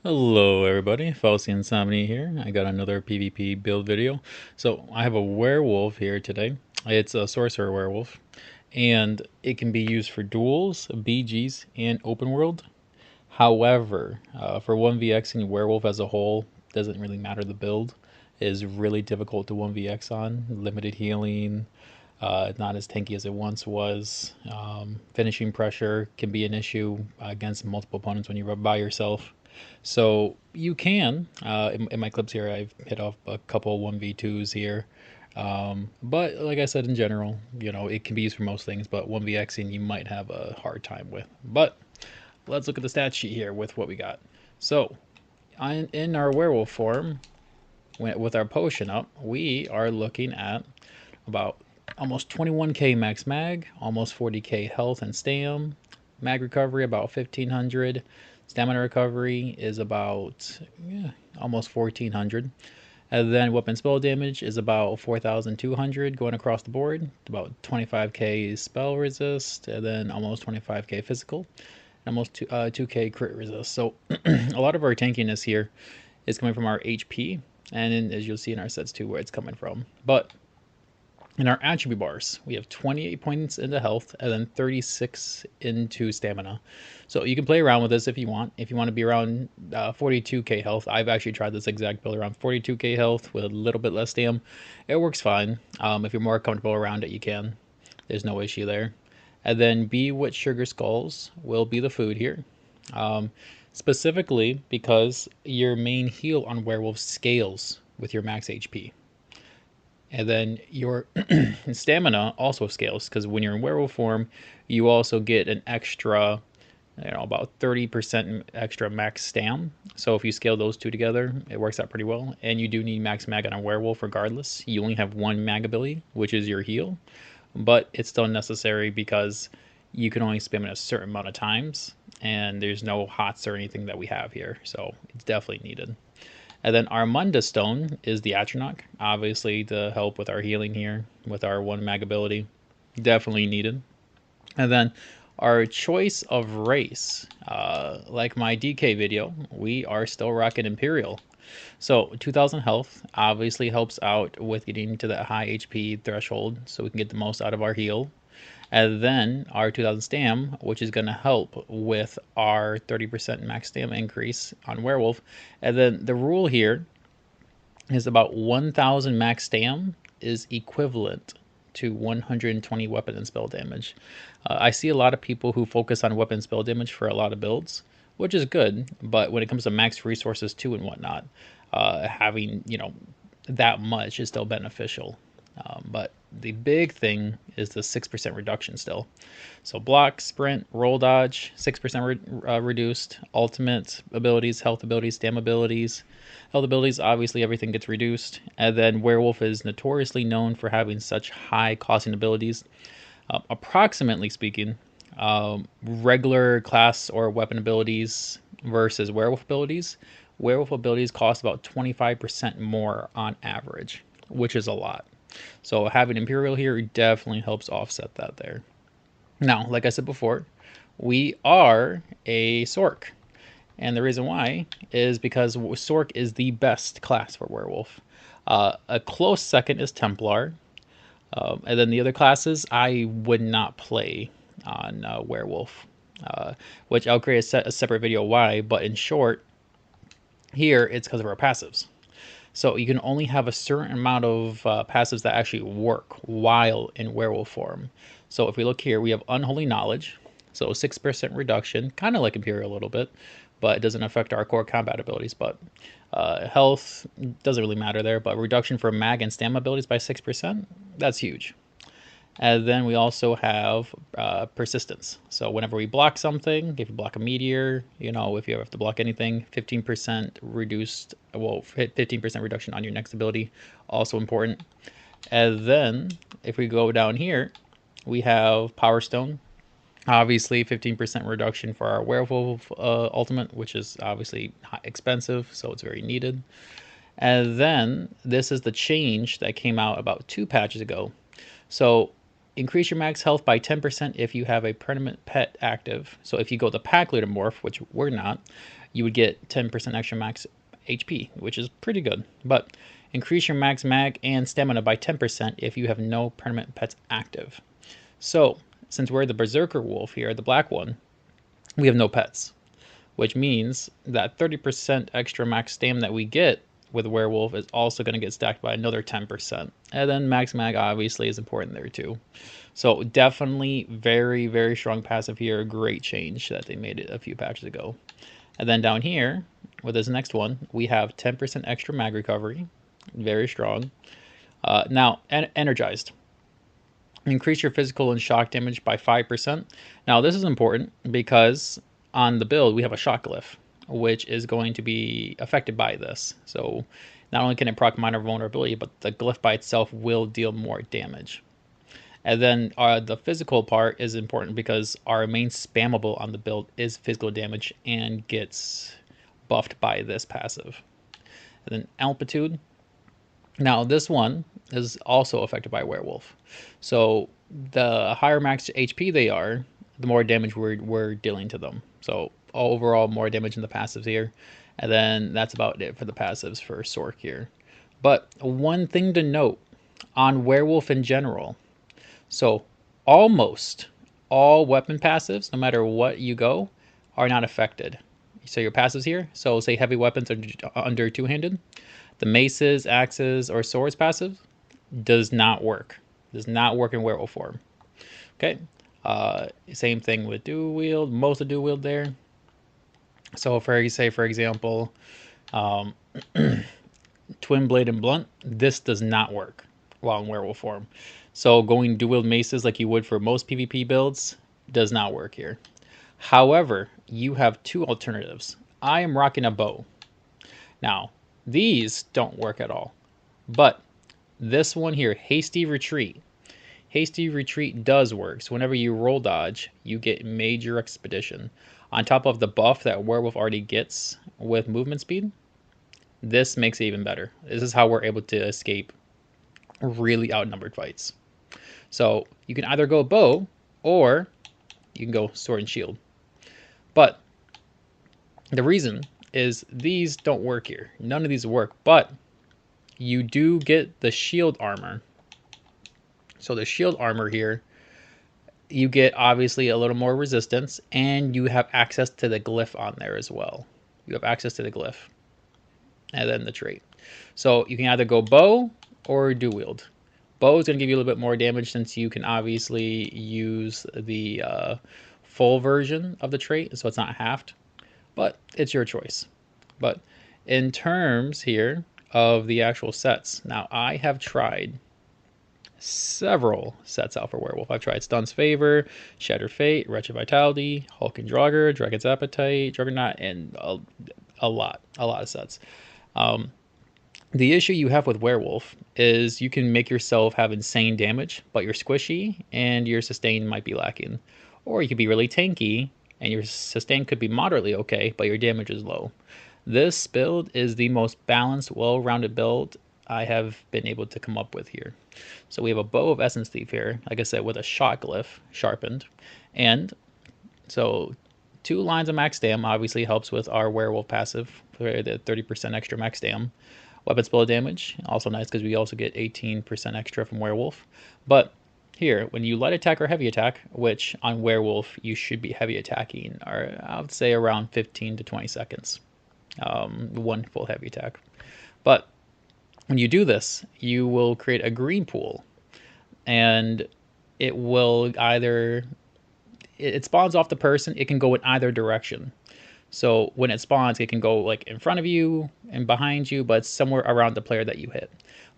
Hello everybody, Falsy Insomnia here. I got another PvP build video. So I have a werewolf here today. It's a sorcerer werewolf, and it can be used for duels, BGs, and open world. However, for 1vxing werewolf as a whole, doesn't really matter. The build is really difficult to 1vx on. Limited healing, not as tanky as it once was. Finishing pressure can be an issue against multiple opponents when you're by yourself. So you can, in my clips here, I've hit off a couple 1v2s here. But like I said, in general, it can be used for most things, but 1vxing you might have a hard time with. But let's look at the stat sheet here with what we got. So in our werewolf form, with our potion up, we are looking at about almost 21k max mag, almost 40k health and stam, mag recovery about 1500, stamina recovery is about almost 1400, and then weapon spell damage is about 4200 going across the board, about 25k spell resist, and then almost 25k physical, and almost 2k crit resist. So a lot of our tankiness here is coming from our HP, and as you'll see in our sets too, where it's coming from. But in our attribute bars, we have 28 points into health and then 36 into stamina. So you can play around with this if you want. If you want to be around 42k health, I've actually tried this exact build around 42k health with a little bit less stam. It works fine. If you're more comfortable around it, you can. There's no issue there. And then Bewitched Sugar Skulls will be the food here. Specifically because your main heal on werewolf scales with your max HP. And then your stamina also scales, because when you're in werewolf form, you also get an extra, about 30% extra max stam. So if you scale those two together, it works out pretty well. And you do need max mag on a werewolf regardless. You only have one mag ability, which is your heal. But it's still necessary because you can only spam it a certain amount of times. And there's no hots or anything that we have here. So it's definitely needed. And then our Munda Stone is the Atronach, obviously to help with our healing here, with our 1 mag ability. Definitely needed. And then our choice of race, like my DK video, we are still rocking Imperial. So 2000 health obviously helps out with getting to that high HP threshold so we can get the most out of our heal. And then our 2000 stam, which is going to help with our 30% max stam increase on werewolf. And then the rule here is about 1000 max stam is equivalent to 120 weapon and spell damage. I see a lot of people who focus on weapon spell damage for a lot of builds, which is good, but when it comes to max resources too and whatnot, having that much is still beneficial. But the big thing is the 6% reduction still. So block, sprint, roll dodge, 6% reduced. Ultimate abilities, health abilities, stam abilities. Health abilities, obviously everything gets reduced. And then werewolf is notoriously known for having such high costing abilities. Approximately speaking, regular class or weapon abilities versus werewolf abilities. Werewolf abilities cost about 25% more on average, which is a lot. So having Imperial here definitely helps offset that there. Now, like I said before, we are a Sorc. And the reason why is because Sorc is the best class for Werewolf. A close second is Templar. And then the other classes I would not play on Werewolf. Which I'll create a separate video why, but in short, here it's because of our passives. So you can only have a certain amount of passives that actually work while in werewolf form. So if we look here, we have Unholy Knowledge. So 6% reduction, kind of like Imperial a little bit, but it doesn't affect our core combat abilities. But health doesn't really matter there, but reduction for mag and stam abilities by 6%, that's huge. And then we also have persistence. So whenever we block something, if you block a meteor, if you have to block anything, 15% reduced, 15% reduction on your next ability, also important. And then if we go down here, we have Power Stone. Obviously 15% reduction for our werewolf ultimate, which is obviously expensive, so it's very needed. And then this is the change that came out about 2 patches ago. So increase your max health by 10% if you have a permanent pet active. So if you go the pack leader morph, which we're not, you would get 10% extra max HP, which is pretty good. But increase your max mag and stamina by 10% if you have no permanent pets active. So, since we're the Berserker Wolf here, the black one, we have no pets, which means that 30% extra max stam that we get with Werewolf is also going to get stacked by another 10%. And then max mag obviously is important there too. So definitely very, very strong passive here. Great change that they made it a few patches ago. And then down here, with this next one, we have 10% extra mag recovery. Very strong. Now, energized. Increase your physical and shock damage by 5%. Now, this is important because on the build, we have a shock glyph, which is going to be affected by this. So not only can it proc minor vulnerability, but the glyph by itself will deal more damage. And then the physical part is important because our main spammable on the build is physical damage and gets buffed by this passive. And then amplitude. Now this one is also affected by Werewolf. So the higher max HP they are, the more damage we're dealing to them. So overall more damage in the passives here. And then that's about it for the passives for Sork here. But one thing to note on Werewolf in general. So almost all weapon passives, no matter what you go, are not affected. So your passives here, so say heavy weapons are under two-handed. The maces, axes, or swords passive does not work. Does not work in Werewolf form. Okay. Same thing with dual wield. Most of dual wield there. So for example, twin blade and blunt. This does not work while in Werewolf form. So going dual wield maces like you would for most PvP builds does not work here. However, you have two alternatives. I am rocking a bow. Now, these don't work at all. But this one here, Hasty Retreat. Hasty Retreat does work. So whenever you roll dodge, you get major expedition. On top of the buff that Werewolf already gets with movement speed, this makes it even better. This is how we're able to escape really outnumbered fights. So you can either go bow or you can go sword and shield. But the reason is these don't work here. None of these work, but you do get the shield armor. So the shield armor here, you get obviously a little more resistance, and you have access to the glyph on there as well. You have access to the glyph, and then the trait. So you can either go bow or dual wield. Bow is going to give you a little bit more damage since you can obviously use the full version of the trait, so it's not halved. But it's your choice. But in terms here of the actual sets, now I have tried several sets out for Werewolf. I've tried Stun's Favor, Shattered Fate, Wretched Vitality, Hulk and Draugr, Dragon's Appetite, Juggernaut, and a lot of sets. The issue you have with Werewolf is you can make yourself have insane damage, but you're squishy and your sustain might be lacking. Or you could be really tanky and your sustain could be moderately okay, but your damage is low. This build is the most balanced, well-rounded build I have been able to come up with here. So we have a Bow of Essence Thief here, like I said, with a shot glyph sharpened. And so 2 lines of max stam obviously helps with our Werewolf passive for the 30% extra max stam. Weapon spell damage, also nice because we also get 18% extra from Werewolf. But here, when you light attack or heavy attack, which on Werewolf you should be heavy attacking, or I would say around 15 to 20 seconds. One full heavy attack. But when you do this, you will create a green pool, and it will either, it spawns off the person, it can go in either direction. So when it spawns, it can go like in front of you and behind you, but somewhere around the player that you hit.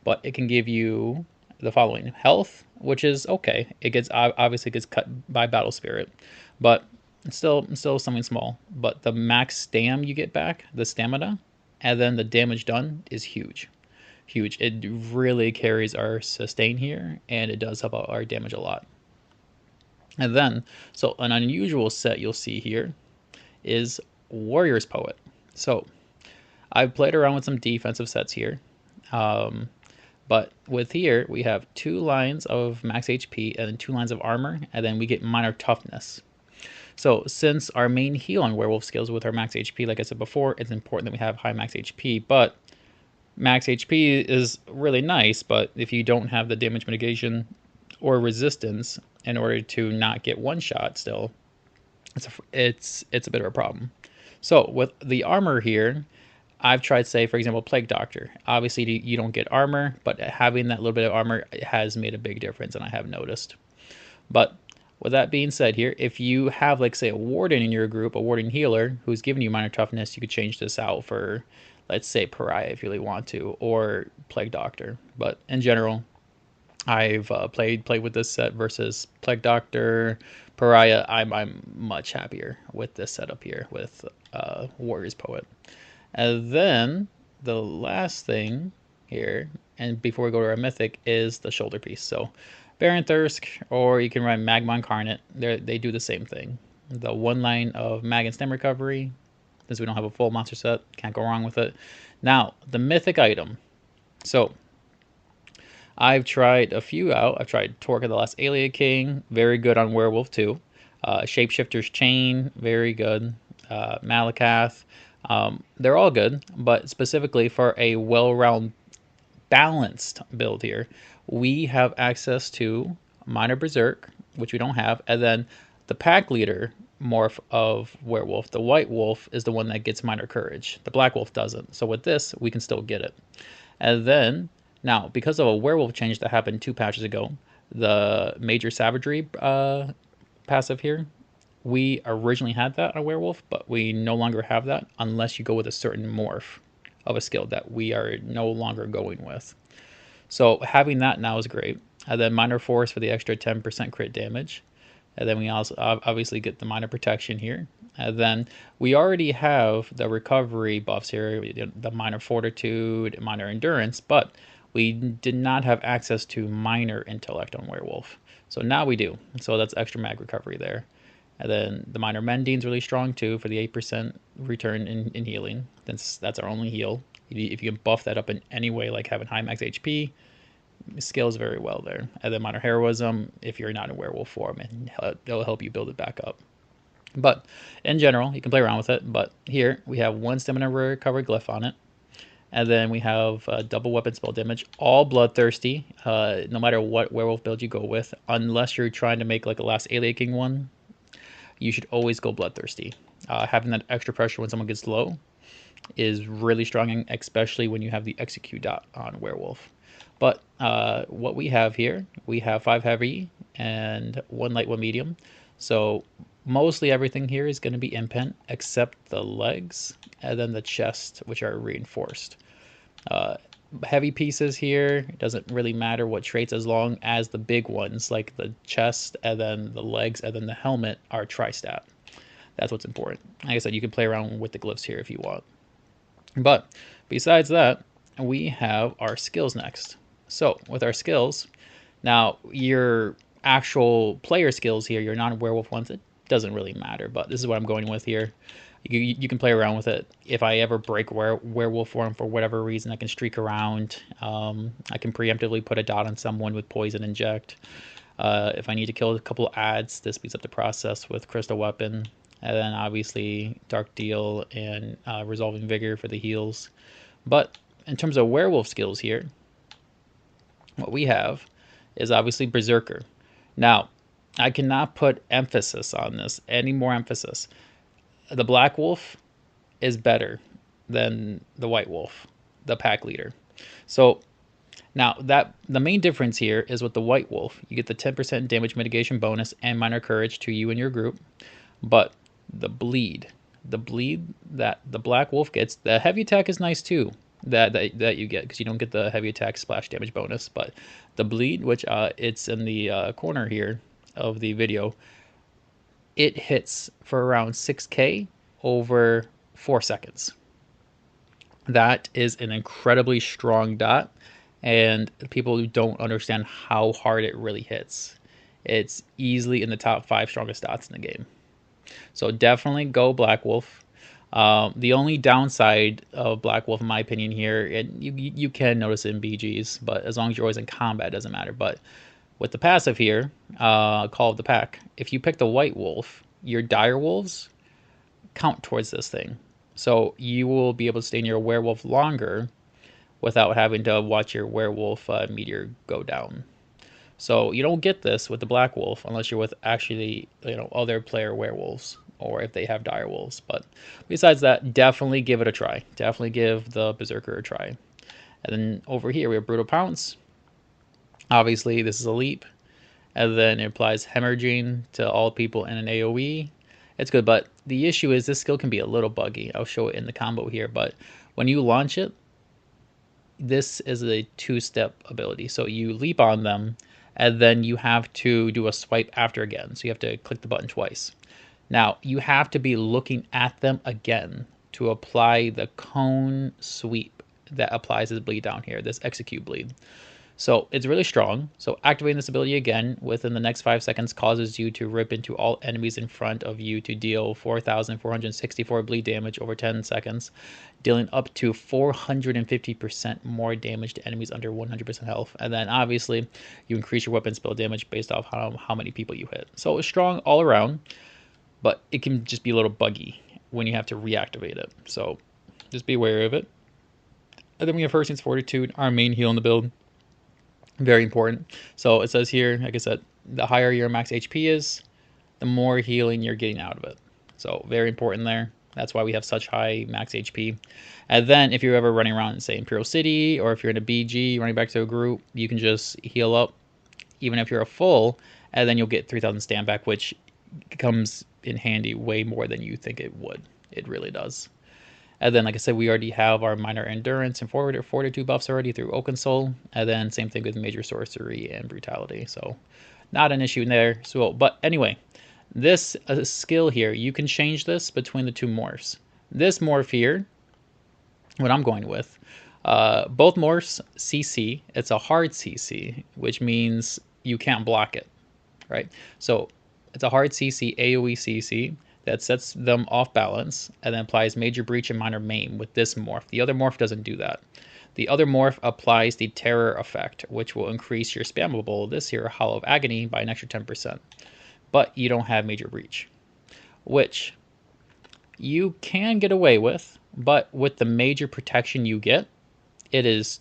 But it can give you the following: health, which is okay. It gets obviously gets cut by battle spirit, but it's still something small. But the max stam you get back, the stamina, and then the damage done is huge. Huge. It really carries our sustain here, and it does help out our damage a lot. And then, so an unusual set you'll see here is Warrior's Poet. So I've played around with some defensive sets here, but with here we have 2 lines of max HP and then 2 lines of armor, and then we get minor toughness. So since our main heal on Werewolf skills with our max HP, like I said before, it's important that we have high max HP, but max HP is really nice, but if you don't have the damage mitigation or resistance in order to not get one shot still, it's a bit of a problem. So with the armor here, I've tried, say, for example, Plague Doctor. Obviously, you don't get armor, but having that little bit of armor has made a big difference, and I have noticed. But with that being said here, if you have, like, say, a Warden in your group, a Warden healer, who's giving you minor toughness, you could change this out for, let's say, Pariah if you really want to, or Plague Doctor. But in general, I've played with this set versus Plague Doctor, Pariah. I'm much happier with this setup here with Warrior's Poet. And then the last thing here, and before we go to our mythic, is the shoulder piece. So Baron Thirsk, or you can run Magma Incarnate. They do the same thing. The one line of Mag and Stem recovery, since we don't have a full monster set, can't go wrong with it. Now, the mythic item. So I've tried a few out. I've tried Torque of the Last Alien King, very good on Werewolf too. Shapeshifter's Chain, very good. Malakath, they're all good, but specifically for a well-rounded, balanced build here, we have access to Minor Berserk, which we don't have, and then the pack leader morph of Werewolf, the White Wolf, is the one that gets Minor Courage. The Black Wolf doesn't. So with this, we can still get it. And then, now, because of a Werewolf change that happened 2 patches ago, the Major Savagery passive here, we originally had that on Werewolf, but we no longer have that unless you go with a certain morph of a skill that we are no longer going with. So having that now is great. And then Minor Force for the extra 10% crit damage. And then we also obviously get the Minor Protection here. And then we already have the recovery buffs here, the Minor Fortitude, Minor Endurance, but we did not have access to Minor Intellect on Werewolf. So now we do. So that's extra mag recovery there. And then the Minor Mendine's really strong too for the 8% return in healing. That's our only heal. If you can buff that up in any way, like having high max HP, scales very well there. And then Minor Heroism, if you're not in Werewolf form, and it'll help you build it back up. But in general, you can play around with it. But here we have 1 stamina recovery glyph on it. And then we have double weapon spell damage, all bloodthirsty, no matter what Werewolf build you go with, unless you're trying to make like a Last Alien King one. You should always go bloodthirsty. Having that extra pressure when someone gets low is really strong, especially when you have the execute dot on Werewolf. But what we have here, we have 5 heavy and 1 light, 1 medium. So mostly everything here is going to be impen, except the legs and then the chest, which are reinforced. Heavy pieces here, it doesn't really matter what traits as long as the big ones like the chest and then the legs and then the helmet are tri-stat. That's what's important. Like I said, you can play around with the glyphs here if you want. But besides that, we have our skills next. So with our skills, now your actual player skills here, your non-werewolf ones, it doesn't really matter, but this is what I'm going with here. You can play around with it. If I ever break werewolf form for whatever reason, I can streak around. I can preemptively put a dot on someone with poison inject. If I need to kill a couple ads, this speeds up the process with crystal weapon. And then obviously dark deal and resolving vigor for the heals. But in terms of werewolf skills here, what we have is obviously Berserker. Now, I cannot put emphasis on this, any more emphasis. The Black Wolf is better than the White Wolf, the pack leader. So now that the main difference here is with the White Wolf, you get the 10% damage mitigation bonus and minor courage to you and your group. But the bleed that the Black Wolf gets, the heavy attack is nice too, that you get, because you don't get the heavy attack splash damage bonus. But the bleed, which it's in the corner here of the video, it hits for around 6k over 4 seconds. That is an incredibly strong dot, and people who don't understand how hard it really hits, it's easily in the top 5 strongest dots in the game. So definitely go Black Wolf. The only downside of Black Wolf, in my opinion here, and you can notice it in BGs, but as long as you're always in combat, it doesn't matter. But with the passive here, Call of the Pack, if you pick the White Wolf, your dire wolves count towards this thing. So you will be able to stay in your werewolf longer without having to watch your werewolf meteor go down. So you don't get this with the black wolf unless you're with actually, other player werewolves or if they have dire wolves. But besides that, definitely give it a try. Definitely give the berserker a try. And then over here we have brutal pounce. Obviously this is a leap, and then it applies hemorrhaging to all people in an AoE. It's good, but the issue is this skill can be a little buggy. I'll show it in the combo here, but when you launch it, this is a two-step ability. So you leap on them, and then you have to do a swipe after again. So you have to click the button twice. Now, you have to be looking at them again to apply the cone sweep that applies this bleed down here, this execute bleed. So it's really strong. So activating this ability again within the next 5 seconds causes you to rip into all enemies in front of you to deal 4,464 bleed damage over 10 seconds, dealing up to 450% more damage to enemies under 100% health. And then obviously you increase your weapon spell damage based off how many people you hit. So it's strong all around, but it can just be a little buggy when you have to reactivate it. So just be aware of it. And then we have First Saint's Fortitude, our main heal in the build. Very important. So it says here, like I said, the higher your max HP is, the more healing you're getting out of it. So very important there. That's why we have such high max HP. And then if you're ever running around, say, Imperial City, or if you're in a BG, running back to a group, you can just heal up, even if you're a full, and then you'll get 3,000 stand back, which comes in handy way more than you think it would. It really does. And then, like I said, we already have our minor endurance and fortitude buffs already through Oaken Soul. And then same thing with major sorcery and brutality. So not an issue there. So, but anyway, this skill here, you can change this between the two morphs. This morph here, what I'm going with, both morphs CC. It's a hard CC, which means you can't block it, right? So it's a hard CC, AoE CC. That sets them off balance and then applies major breach and minor maim with this morph. The other morph doesn't do that. The other morph applies the terror effect, which will increase your spammable, this here, Hollow of Agony, by an extra 10%. But you don't have major breach, which you can get away with, but with the major protection you get, it's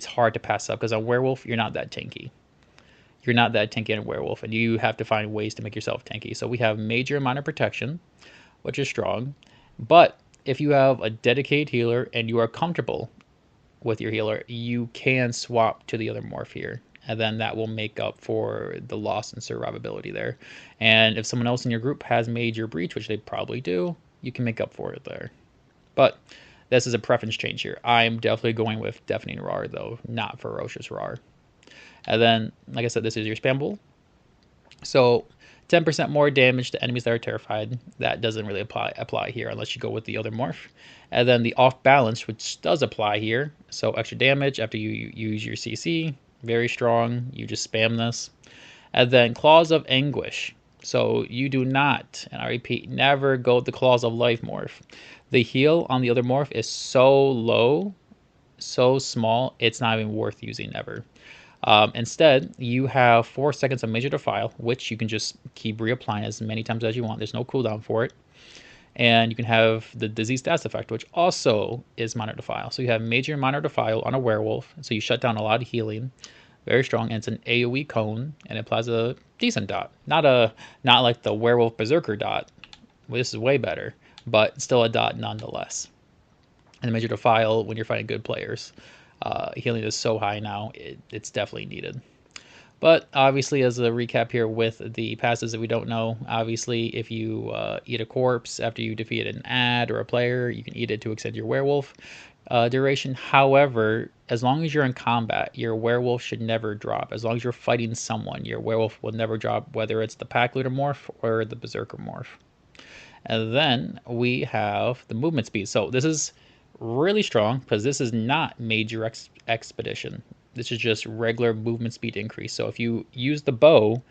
hard to pass up, because on Werewolf, you're not that tanky. You're not that tanky in a werewolf, and you have to find ways to make yourself tanky. So we have major and minor protection, which is strong. But if you have a dedicated healer and you are comfortable with your healer, you can swap to the other morph here. And then that will make up for the loss in survivability there. And if someone else in your group has major breach, which they probably do, you can make up for it there. But this is a preference change here. I'm definitely going with Deafening Roar, though, not Ferocious Roar. And then, like I said, this is your spammable. So 10% more damage to enemies that are terrified. That doesn't really apply here unless you go with the other morph. And then the off balance, which does apply here. So extra damage after you use your CC. Very strong. You just spam this. And then Claws of Anguish. So you do not, and I repeat, never go with the Claws of Life morph. The heal on the other morph is so low, so small, it's not even worth using ever. Instead, you have 4 seconds of Major Defile, which you can just keep reapplying as many times as you want. There's no cooldown for it. And you can have the Disease Stats effect, which also is Minor Defile. So you have Major and Minor Defile on a Werewolf, so you shut down a lot of healing. Very strong, and it's an AoE cone, and it applies a decent dot. Not like the Werewolf Berserker dot. Well, this is way better, but still a dot nonetheless. And the Major Defile, when you're fighting good players, healing is so high now, it's definitely needed. But obviously, as a recap here with the passes that we don't know, obviously if you eat a corpse after you defeat an ad or a player, you can eat it to extend your werewolf duration. However, as long as you're in combat, your werewolf should never drop. As long as you're fighting someone, your werewolf will never drop, whether it's the pack leader morph or the berserker morph. And then we have the movement speed. So this is really strong because this is not major expedition. This is just regular movement speed increase. So if you use the bow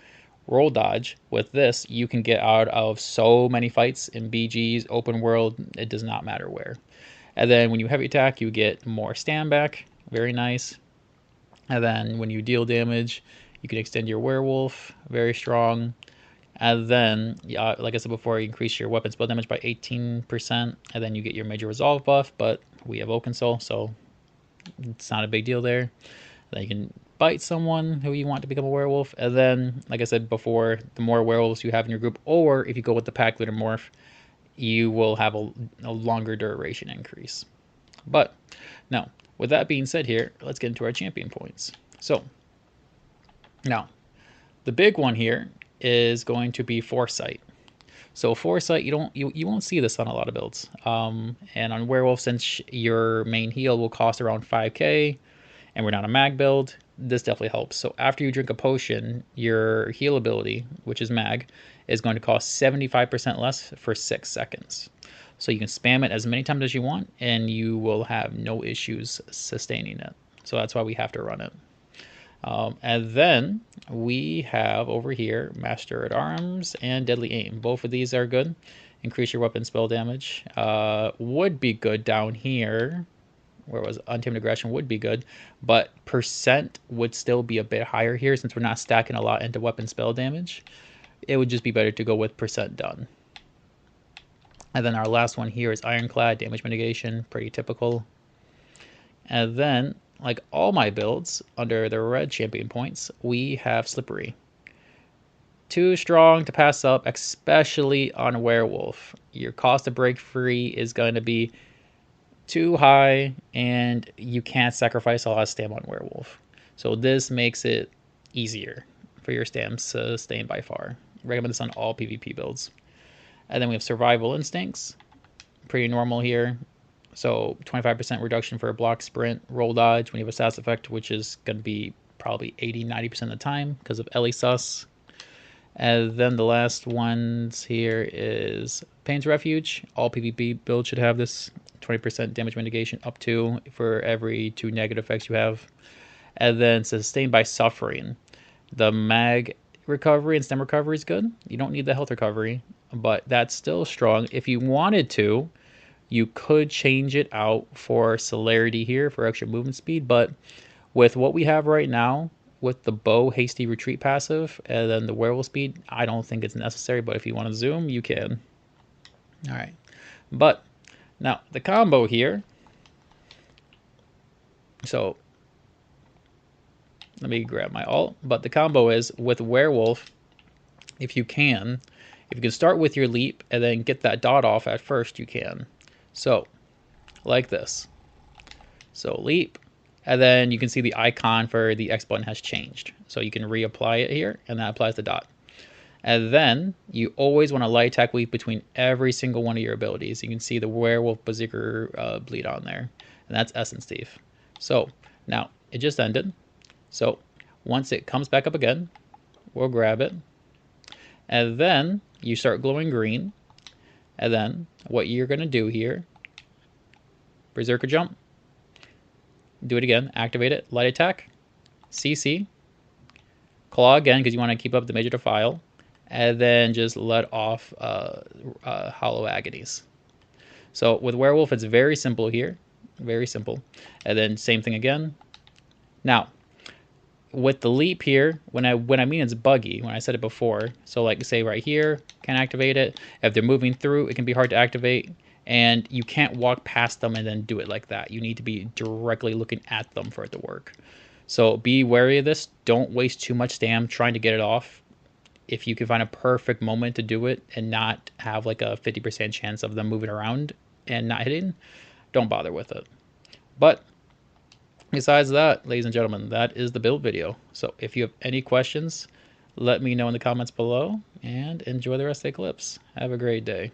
roll dodge with this, you can get out of so many fights in BGs, open world, it does not matter where. And then when you heavy attack, you get more stand back, very nice. And then when you deal damage, you can extend your werewolf, very strong. And then, like I said before, you increase your weapon spell damage by 18%, and then you get your major resolve buff, but we have Oaken Soul, so it's not a big deal there. Then you can bite someone who you want to become a werewolf, and then, like I said before, the more werewolves you have in your group, or if you go with the pack leader morph, you will have a longer duration increase. But now, with that being said here, let's get into our champion points. So, now, the big one here is going to be Foresight. So Foresight, you won't see this on a lot of builds. And on Werewolf, since your main heal will cost around 5k, and we're not a mag build, this definitely helps. So after you drink a potion, your heal ability, which is mag, is going to cost 75% less for 6 seconds. So you can spam it as many times as you want, and you will have no issues sustaining it. So that's why we have to run it. And then we have over here Master at Arms and Deadly Aim. Both of these are good. Increase your weapon spell damage. Would be good down here. Where was Untamed Aggression would be good, but percent would still be a bit higher here since we're not stacking a lot into weapon spell damage. It would just be better to go with percent done. And then our last one here is Ironclad, damage mitigation, pretty typical. And then, like all my builds, under the red champion points, we have Slippery. Too strong to pass up, especially on a Werewolf. Your cost to break free is going to be too high, and you can't sacrifice a lot of stam on Werewolf. So this makes it easier for your stams to sustain by far. Recommend this on all PvP builds. And then we have Survival Instincts. Pretty normal here. So 25% reduction for a block sprint, roll dodge when you have a SAS effect, which is going to be probably 80-90% of the time because of Ellie Sus. And then the last ones here is Pain's Refuge. All PvP builds should have this. 20% damage mitigation up to for every 2 negative effects you have. And then Sustained by Suffering. The mag recovery and stem recovery is good. You don't need the health recovery, but that's still strong. If you wanted to, you could change it out for Celerity here for extra movement speed, but with what we have right now, with the bow hasty retreat passive and then the werewolf speed, I don't think it's necessary, but if you want to zoom, you can. All right. But now the combo here. So let me grab my alt, but the combo is with werewolf, if you can start with your leap and then get that dot off at first, you can. So like this. So leap, and then you can see the icon for the X button has changed. So you can reapply it here, and that applies the dot. And then you always want to light attack weave between every single one of your abilities. You can see the Werewolf Berserker bleed on there, and that's Essence Thief. So now it just ended. So once it comes back up again, we'll grab it, and then you start glowing green. And then what you're going to do here, Berserker Jump, do it again, activate it, light attack, CC, claw again because you want to keep up the major defile, and then just let off Hollow Agonies. So with Werewolf, it's very simple here, very simple. And then same thing again. Now, with the leap here, when I mean it's buggy, when I said it before, so like say right here, can't activate it. If they're moving through, it can be hard to activate, and you can't walk past them and then do it like that. You need to be directly looking at them for it to work. So be wary of this. Don't waste too much stam trying to get it off. If you can find a perfect moment to do it and not have like a 50% chance of them moving around and not hitting, don't bother with it. But besides that, ladies and gentlemen, that is the build video. So if you have any questions, let me know in the comments below, and enjoy the rest of the clips. Have a great day.